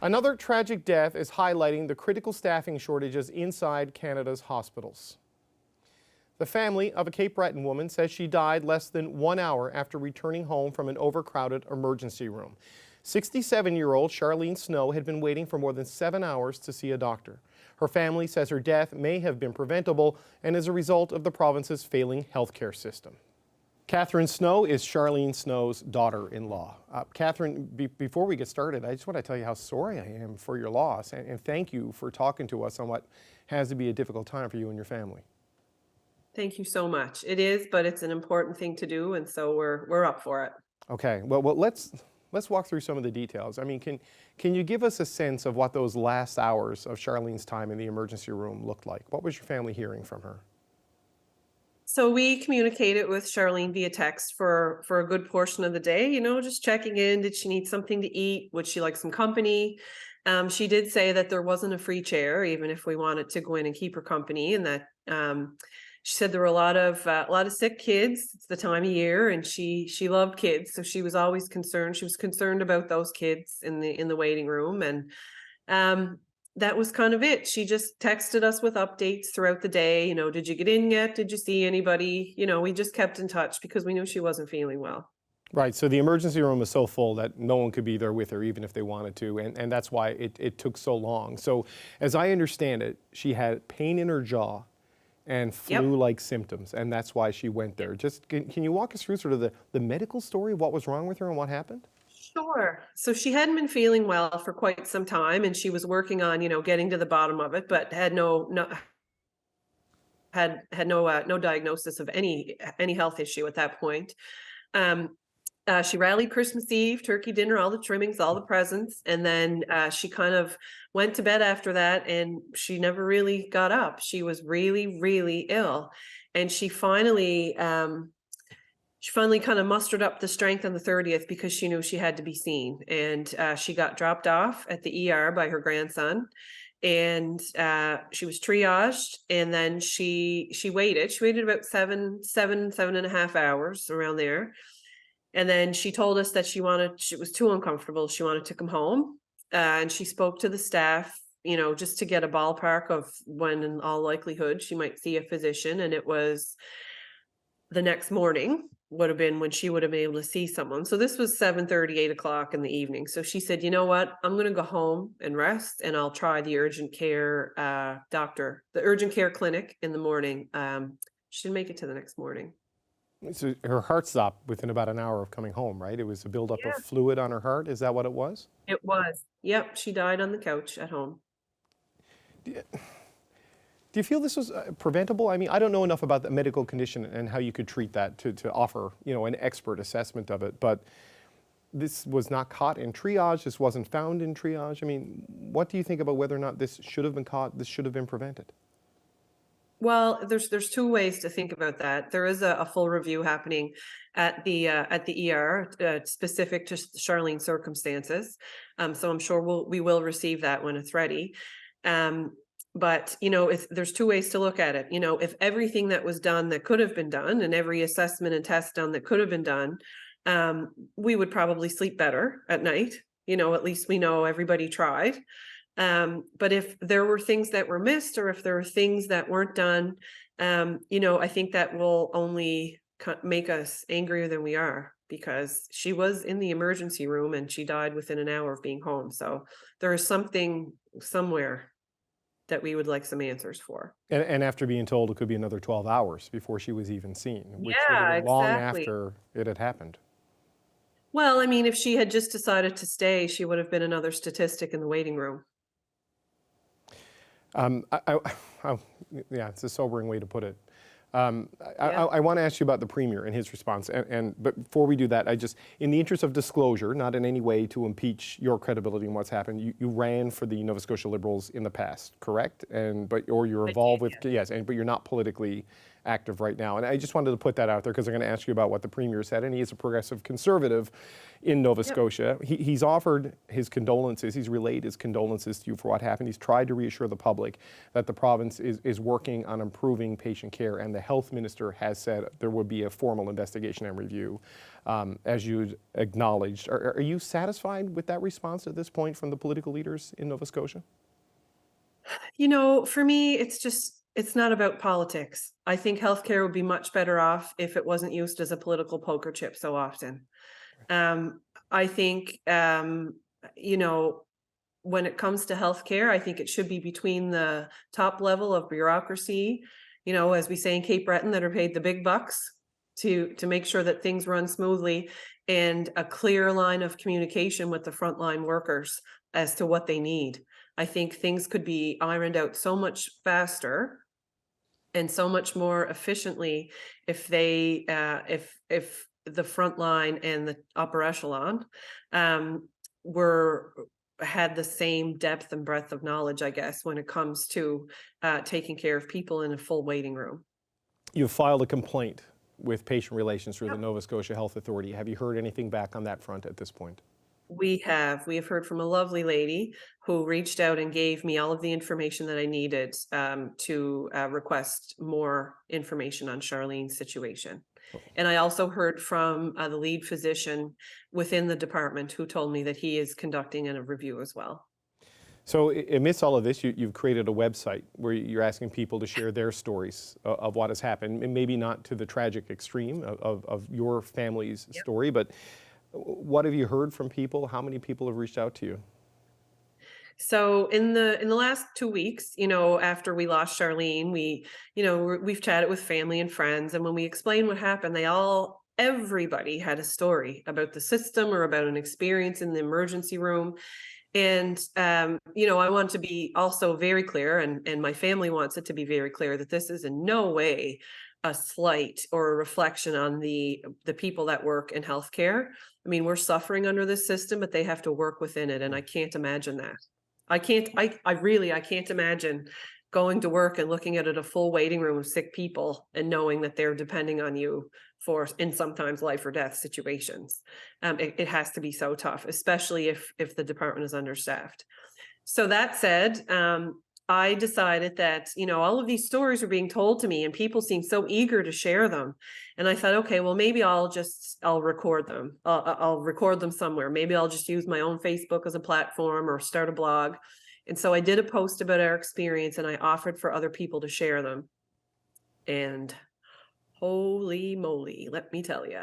Another tragic death is highlighting the critical staffing shortages inside Canada's hospitals. The family of a Cape Breton woman says she died less than 1 hour after returning home from an overcrowded emergency room. 67-year-old Charlene Snow had been waiting for more than 7 hours to see a doctor. Her family says her death may have been preventable and is a result of the province's failing healthcare system. Katherine Snow is Charlene Snow's daughter-in-law. Katherine, before we get started, I just want to tell you how sorry I am for your loss, and thank you for talking to us on what has to be a difficult time for you and your family. Thank you so much. It is, but it's an important thing to do, and so we're up for it. Okay, well let's walk through some of the details. I mean, can you give us a sense of what those last hours of Charlene's time in the emergency room looked like? What was your family hearing from her? So we communicated with Charlene via text for a good portion of the day, just checking in. Did she need something to eat? Would she like some company? She did say that there wasn't a free chair, even if we wanted to go in and keep her company, and that she said there were a lot of sick kids. It's the time of year, and she loved kids, so she was always concerned. She was concerned about those kids in the waiting room, and that was kind of it. She just texted us with updates throughout the day. Did you get in yet? Did you see anybody? We just kept in touch because we knew she wasn't feeling well. Right, so the emergency room was so full that no one could be there with her, even if they wanted to, and that's why it took so long. So as I understand it, she had pain in her jaw and flu-like symptoms, and that's why she went there. Just can you walk us through sort of the medical story of what was wrong with her and what happened? Sure. So she hadn't been feeling well for quite some time, and she was working on, getting to the bottom of it, but had no diagnosis of any health issue at that point. She rallied Christmas Eve, turkey dinner, all the trimmings, all the presents, and then she kind of went to bed after that, and she never really got up. She was really, really ill, and she finally kind of mustered up the strength on the 30th because she knew she had to be seen, and she got dropped off at the ER by her grandson, and she was triaged, and then she waited about seven and a half hours around there. And then she told us that she was too uncomfortable. She wanted to come home, and she spoke to the staff, just to get a ballpark of when in all likelihood she might see a physician. And it was the next morning would have been when she would have been able to see someone. So this was 7:30, 8 o'clock in the evening. So she said, you know what, I'm going to go home and rest, and I'll try the urgent care the urgent care clinic in the morning. She didn't make it to the next morning. So her heart stopped within about an hour of coming home, right? It was a buildup of fluid on her heart. Is that what it was? It was. Yep. She died on the couch at home. Do you feel this was preventable? I mean, I don't know enough about the medical condition and how you could treat that to offer, an expert assessment of it. But this was not caught in triage. This wasn't found in triage. I mean, what do you think about whether or not this should have been caught? This should have been prevented? Well, there's two ways to think about that. There is a full review happening at the ER specific to Charlene's circumstances. So I'm sure we will receive that when it's ready. But if there's two ways to look at it. If everything that was done that could have been done, and every assessment and test done that could have been done, we would probably sleep better at night. At least we know everybody tried. But if there were things that were missed, or if there were things that weren't done, I think that will only make us angrier than we are, because she was in the emergency room and she died within an hour of being home. So there is something somewhere that we would like some answers for. And after being told it could be another 12 hours before she was even seen, which would have been exactly. long after it had happened. Well, I mean, if she had just decided to stay, she would have been another statistic in the waiting room. Yeah, it's a sobering way to put it. I want to ask you about the Premier and his response, but before we do that, in the interest of disclosure, not in any way to impeach your credibility in what's happened, you ran for the Nova Scotia Liberals in the past, correct? But you're involved with, yes, but you're not politically active right now. And I just wanted to put that out there because I'm going to ask you about what the Premier said, and he is a progressive conservative in Nova Scotia. He's offered his condolences, he's relayed his condolences to you for what happened. He's tried to reassure the public that the province is working on improving patient care, and the health minister has said there would be a formal investigation and review, as you acknowledged. Are you satisfied with that response at this point from the political leaders in Nova Scotia? You know, for me, it's not about politics. I think healthcare would be much better off if it wasn't used as a political poker chip so often. I think, you know, when it comes to healthcare, I think it should be between the top level of bureaucracy, you know, as we say in Cape Breton, that are paid the big bucks to make sure that things run smoothly, and a clear line of communication with the frontline workers as to what they need. I think things could be ironed out so much faster and so much more efficiently if they if the front line and the upper echelon were had the same depth and breadth of knowledge, I guess, when it comes to taking care of people in a full waiting room. You've filed a complaint with patient relations through the Nova Scotia Health Authority. Have you heard anything back on that front at this point? We have heard from a lovely lady who reached out and gave me all of the information that I needed to request more information on Charlene's situation. And I also heard from the lead physician within the department who told me that he is conducting a review as well. So amidst all of this, you've created a website where you're asking people to share their stories of what has happened, and maybe not to the tragic extreme of your family's story, but what have you heard from people? How many people have reached out to you? So in the last 2 weeks, you know, after we lost Charlene, we've chatted with family and friends, and when we explained what happened, everybody had a story about the system or about an experience in the emergency room. And you know, I want to be also very clear, and my family wants it to be very clear, that this is in no way a slight or a reflection on the people that work in healthcare. I mean, we're suffering under this system, but they have to work within it, and I can't imagine that. I can't imagine going to work and looking at a full waiting room of sick people and knowing that they're depending on you for, in sometimes life or death situations. It has to be so tough, especially if the department is understaffed. So that said, I decided that, you know, all of these stories were being told to me and people seemed so eager to share them. And I thought, okay, well, maybe I'll record them. I'll record them somewhere. Maybe I'll just use my own Facebook as a platform or start a blog. And so I did a post about our experience and I offered for other people to share them. And holy moly, let me tell you,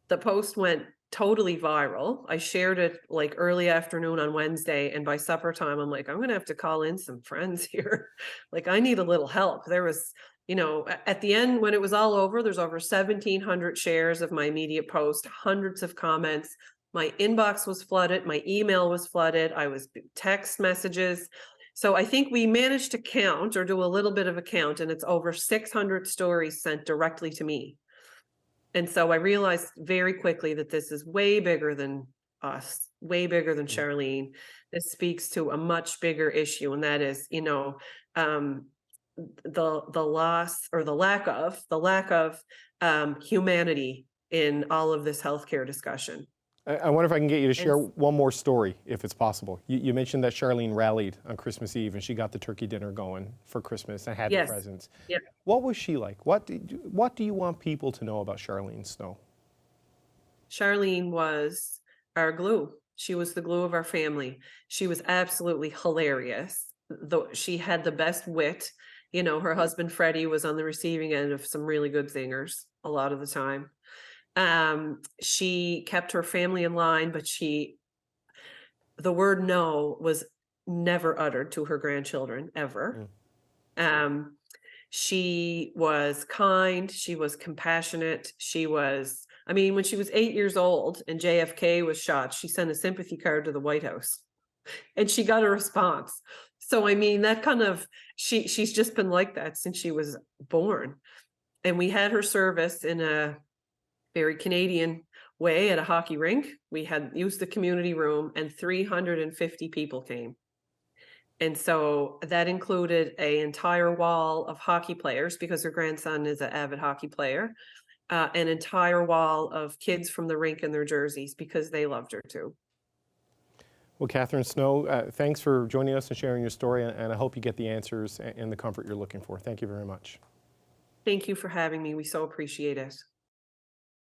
the post went totally viral. I shared it like early afternoon on Wednesday, and by supper time, I'm like, I'm gonna have to call in some friends here. Like, I need a little help. There was, you know, at the end, when it was all over, there's over 1,700 shares of my immediate post, hundreds of comments. My inbox was flooded, my email was flooded, I was text messages. So I think we managed to count or do a little bit of a count, and it's over 600 stories sent directly to me. And so I realized very quickly that this is way bigger than us, way bigger than Charlene. This speaks to a much bigger issue, and that is, you know, the loss or the lack of humanity in all of this healthcare discussion. I wonder if I can get you to share one more story, if it's possible. You mentioned that Charlene rallied on Christmas Eve and she got the turkey dinner going for Christmas and had the presents. Yeah. What was she like? What do you want people to know about Charlene Snow? Charlene was our glue. She was the glue of our family. She was absolutely hilarious. Though she had the best wit. You know, her husband Freddie was on the receiving end of some really good zingers a lot of the time. She kept her family in line, but the word no was never uttered to her grandchildren ever. She was kind, she was compassionate. I mean, when she was 8 years old and JFK was shot, she sent a sympathy card to the White House and she got a response. So, I mean, that kind of, she's just been like that since she was born. And we had her service in a very Canadian way at a hockey rink. We had used the community room and 350 people came. And so that included an entire wall of hockey players because her grandson is an avid hockey player, an entire wall of kids from the rink in their jerseys because they loved her too. Well, Katherine Snow, thanks for joining us and sharing your story, and I hope you get the answers and the comfort you're looking for. Thank you very much. Thank you for having me. We so appreciate it.